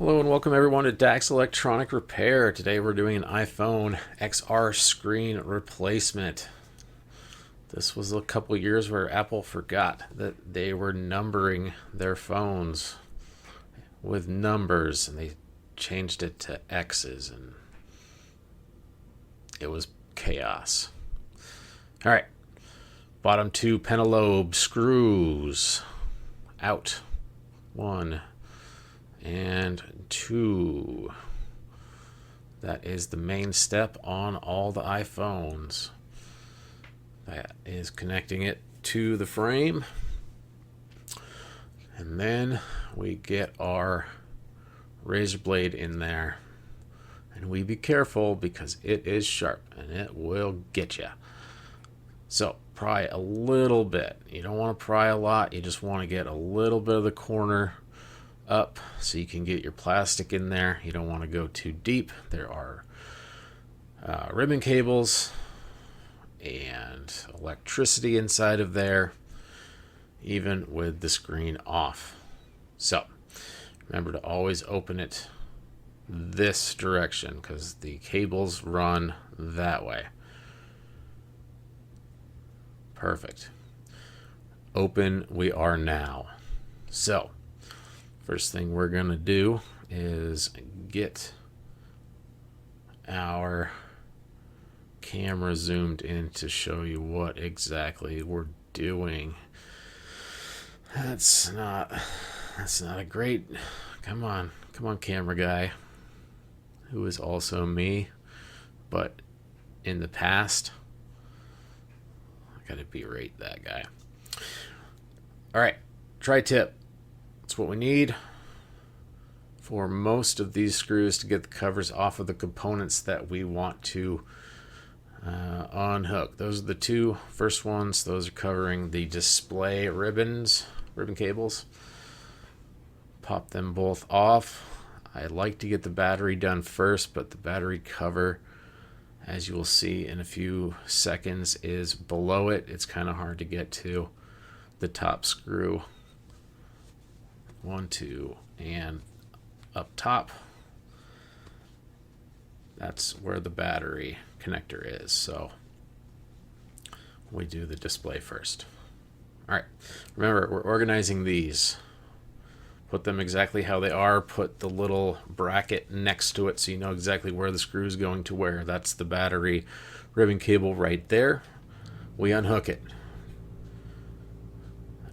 Hello and welcome everyone to Dack's Electronic Repair. Today we're doing an iPhone XR screen replacement. This was a couple years where Apple forgot that they were numbering their phones with numbers and they changed it to X's and it was chaos. Alright, bottom two pentalobe screws out. One and two. That is the main step on all the iPhones. That is connecting it to the frame. And then we get our razor blade in there. And we be careful because it is sharp and it will get you. So pry a little bit. You don't want to pry a lot. You just want to get a little bit of the corner up so you can get your plastic in there. You don't want to go too deep. There are ribbon cables and electricity inside of there, even with the screen off. So remember to always open it this direction because the cables run that way. Perfect. Open we are now. So first thing we're going to do is get our camera zoomed in to show you what exactly we're doing. That's not a great... Come on camera guy, who is also me, but in the past. I gotta berate that guy. Alright, tri-tip. That's what we need for most of these screws to get the covers off of the components that we want to unhook. Those are the two first ones. Those are covering the display ribbon cables. Pop them both off. I like to get the battery done first, but the battery cover, as you will see in a few seconds, is below it. It's kind of hard to get to the top screw. 1, 2, and up top, that's where the battery connector is. So we do the display first. Alright, remember, we're organizing these. Put them exactly how they are. Put the little bracket next to it so you know exactly where the screw is going to where. That's the battery ribbon cable right there. We unhook it.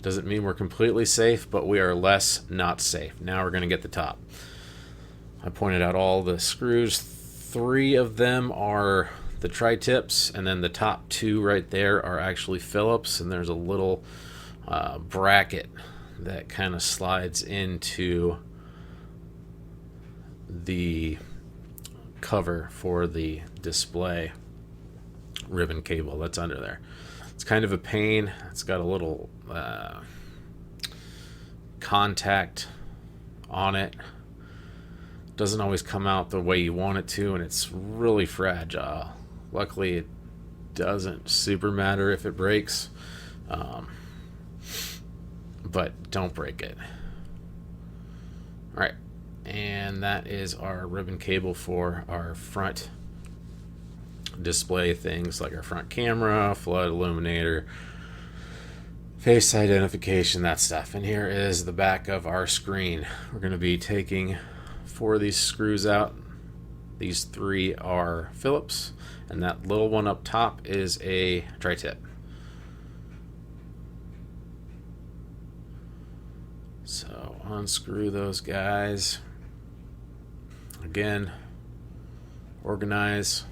Doesn't mean we're completely safe, but we are less not safe. Now we're going to get the top. I pointed out all the screws. 3 of them are the tri-tips, and then the top 2 right there are actually Phillips, and there's a little bracket that kind of slides into the cover for the display ribbon cable that's under there. It's kind of a pain. It's got a little contact on it. Doesn't always come out the way you want it to, and it's really fragile. Luckily, it doesn't super matter if it breaks, but don't break it. Alright, and that is our ribbon cable for our front display things like our front camera, flood illuminator, face identification, that stuff. And here is the back of our screen. We're going to be taking 4 of these screws out. These 3 are Phillips, and that little one up top is a tri-tip. So unscrew those guys. Again, organize.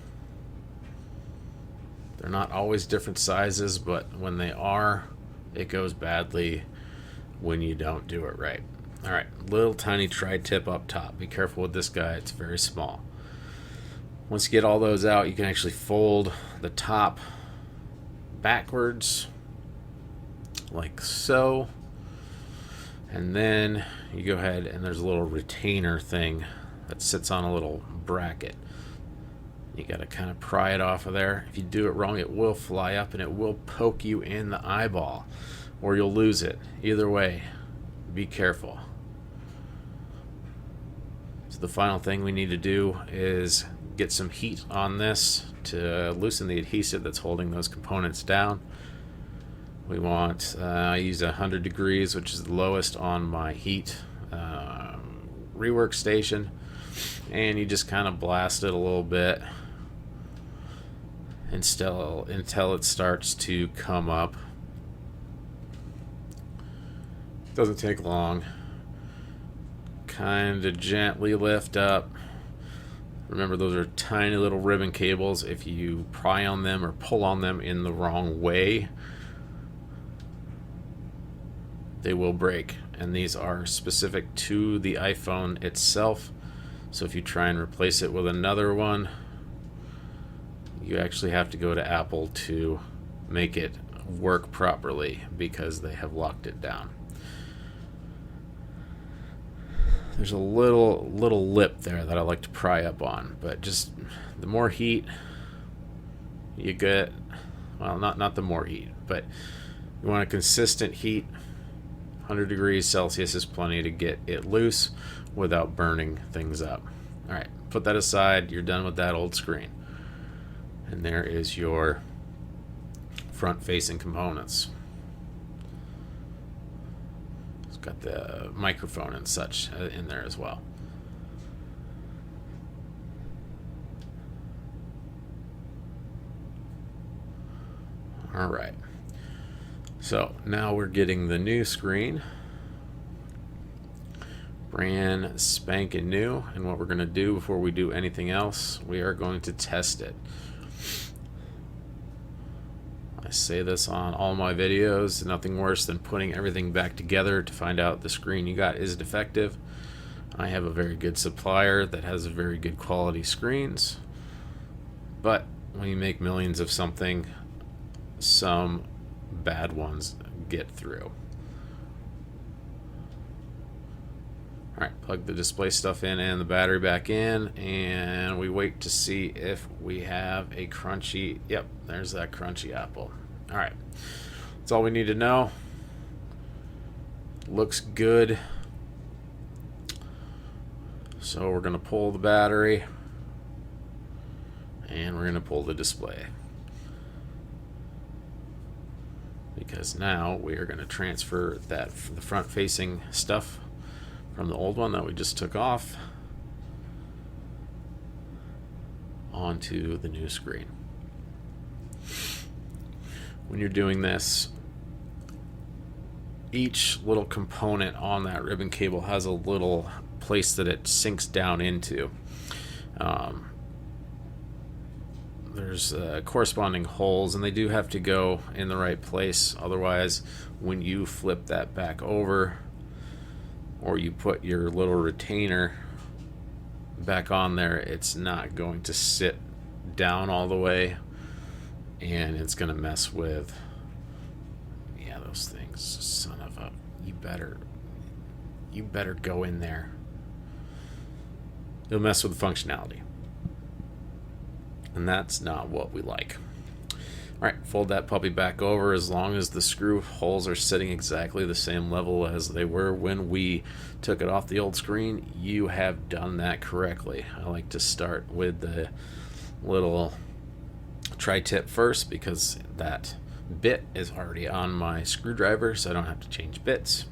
They're not always different sizes, but when they are, it goes badly when you don't do it right. Alright, little tiny tri-tip up top. Be careful with this guy, it's very small. Once you get all those out, you can actually fold the top backwards, like so. And then you go ahead and there's a little retainer thing that sits on a little bracket. You got to kind of pry it off of there. If you do it wrong, it will fly up and it will poke you in the eyeball, or you'll lose it. Either way, be careful. So the final thing we need to do is get some heat on this to loosen the adhesive that's holding those components down. We want, I use 100 degrees, which is the lowest on my heat rework station, and you just kind of blast it a little bit until it starts to come up. Doesn't take long. Kind of gently lift up. Remember, those are tiny little ribbon cables. If you pry on them or pull on them in the wrong way, they will break. And these are specific to the iPhone itself. So if you try and replace it with another one, you actually have to go to Apple to make it work properly because they have locked it down. There's a little lip there that I like to pry up on, but just the more heat you get, well, not the more heat, but you want a consistent heat. 100 degrees Celsius is plenty to get it loose without burning things up. All right, put that aside. You're done with that old screen. And there is your front-facing components. It's got the microphone and such in there as well. All right. So now we're getting the new screen, brand spanking new, and what we're going to do before we do anything else, we are going to test it. I say this on all my videos, nothing worse than putting everything back together to find out the screen you got is defective. I have a very good supplier that has very good quality screens, but when you make millions of something, some bad ones get through. Alright, plug the display stuff in and the battery back in, and we wait to see if we have a crunchy, yep, there's that crunchy apple. Alright, that's all we need to know. Looks good. So we're going to pull the battery, and we're going to pull the display. Because now we are going to transfer the front facing stuff from the old one that we just took off onto the new screen. When you're doing this, each little component on that ribbon cable has a little place that it sinks down into. There's corresponding holes, and they do have to go in the right place. Otherwise, when you flip that back over, or you put your little retainer back on there, it's not going to sit down all the way, and it's going to mess with, yeah, those things. Son of a, you better go in there. It'll mess with the functionality. And that's not what we like. Alright, fold that puppy back over. As long as the screw holes are sitting exactly the same level as they were when we took it off the old screen, you have done that correctly. I like to start with the little tri-tip first because that bit is already on my screwdriver, so I don't have to change bits.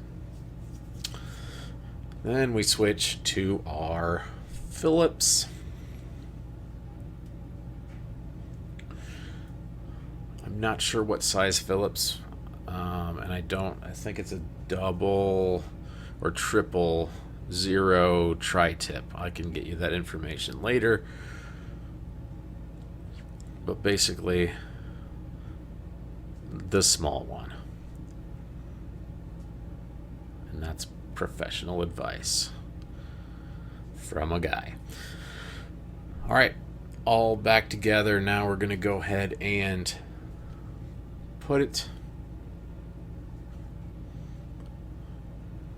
Then we switch to our Phillips. I'm not sure what size Phillips, and I think it's a double or triple zero tri-tip. I can get you that information later. But basically, the small one. And that's professional advice from a guy. All right, all back together. Now we're going to go ahead and put it.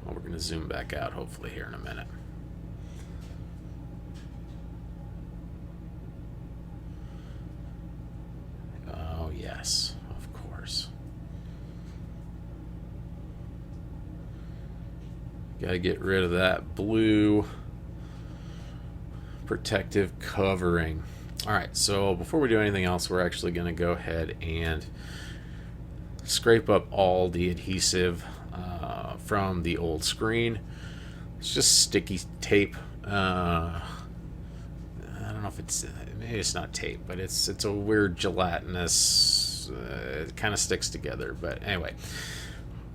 Well, we're going to zoom back out hopefully here in a minute. Oh yes, of course. Got to get rid of that blue protective covering. Alright, so before we do anything else, we're actually going to go ahead and scrape up all the adhesive from the old screen. It's just sticky tape. I don't know if it's, maybe it's not tape, but it's a weird gelatinous, it kind of sticks together. But anyway,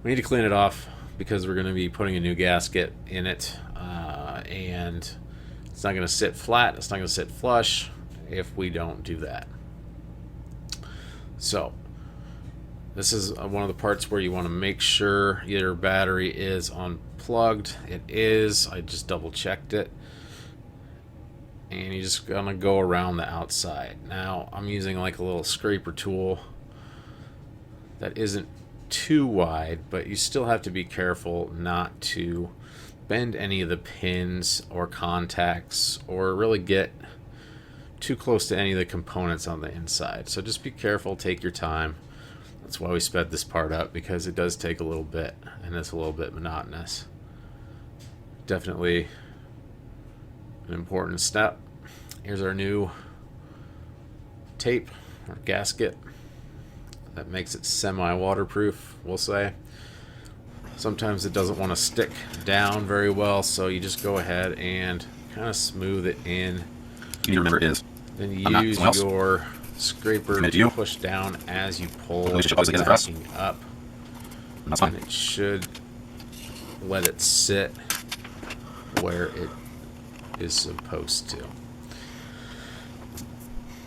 we need to clean it off because we're going to be putting a new gasket in it, and it's not going to sit flat, it's not going to sit flush if we don't do that. So this is one of the parts where you want to make sure your battery is unplugged. It is. I just double checked it. And you're just going to go around the outside. Now I'm using like a little scraper tool that isn't too wide, but you still have to be careful not to bend any of the pins or contacts or really get too close to any of the components on the inside. So just be careful, take your time. That's why we sped this part up, because it does take a little bit and it's a little bit monotonous. Definitely an important step. Here's our new tape or gasket that makes it semi-waterproof, we'll say. Sometimes it doesn't want to stick down very well, so you just go ahead and kind of smooth it in. You remember it is. Then you use your scraper to push down as you pull the backing up, and it should let it sit where it is supposed to.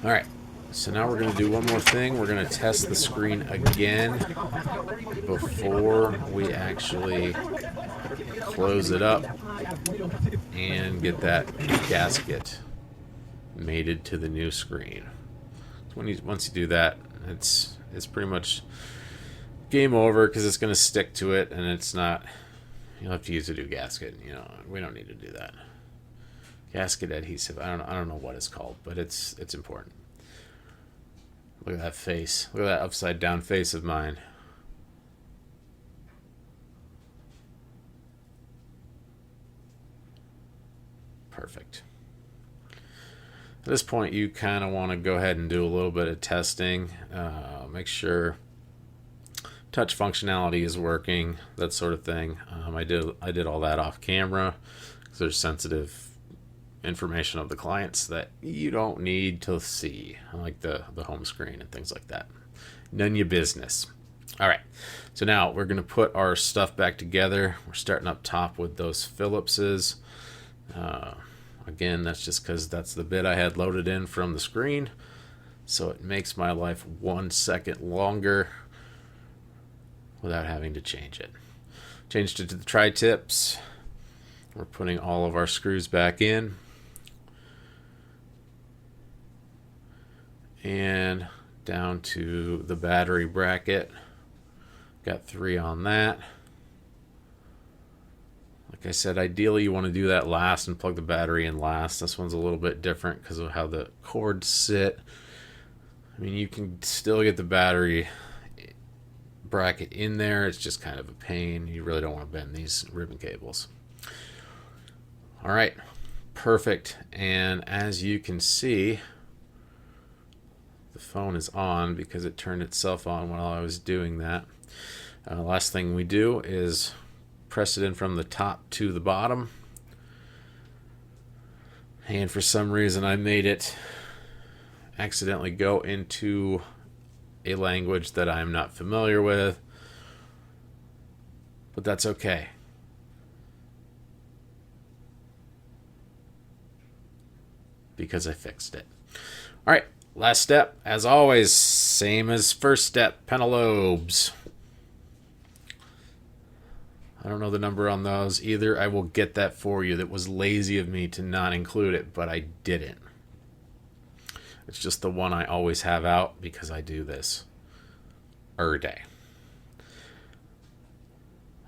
Alright, so now we're going to do one more thing. We're going to test the screen again before we actually close it up and get that gasket mated to the new screen. So once you do that, it's pretty much game over, because it's going to stick to it, and it's not, you'll have to use a new gasket. You know, we don't need to do that. Gasket adhesive, I don't know what it's called, but it's important. Look at that face. Look at that upside down face of mine. Perfect. At this point, you kind of want to go ahead and do a little bit of testing. Make sure touch functionality is working, that sort of thing. I did all that off camera because there's sensitive information of the clients that you don't need to see, like the home screen and things like that. None of your business. All right, so now we're going to put our stuff back together. We're starting up top with those Phillipses. Again, that's just because that's the bit I had loaded in from the screen, so it makes my life 1 second longer without having to change it. Changed it to the tri-tips. We're putting all of our screws back in. And down to the battery bracket. Got 3 on that. Like I said, ideally you want to do that last and plug the battery in last. This one's a little bit different because of how the cords sit. I mean, you can still get the battery bracket in there. It's just kind of a pain. You really don't want to bend these ribbon cables. All right, perfect. And as you can see, the phone is on because it turned itself on while I was doing that. Last thing we do is press it in from the top to the bottom. And for some reason I made it accidentally go into a language that I'm not familiar with. But that's okay. Because I fixed it. Alright, last step, as always, same as first step, pentalobes. I don't know the number on those either. I will get that for you. That was lazy of me to not include it, but I didn't. It's just the one I always have out because I do this every day.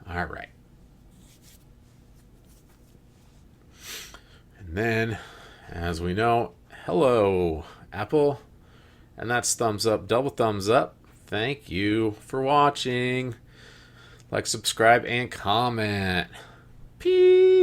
All right. And then, as we know, hello, Apple. And that's thumbs up, double thumbs up. Thank you for watching. Like, subscribe, and comment. Peace.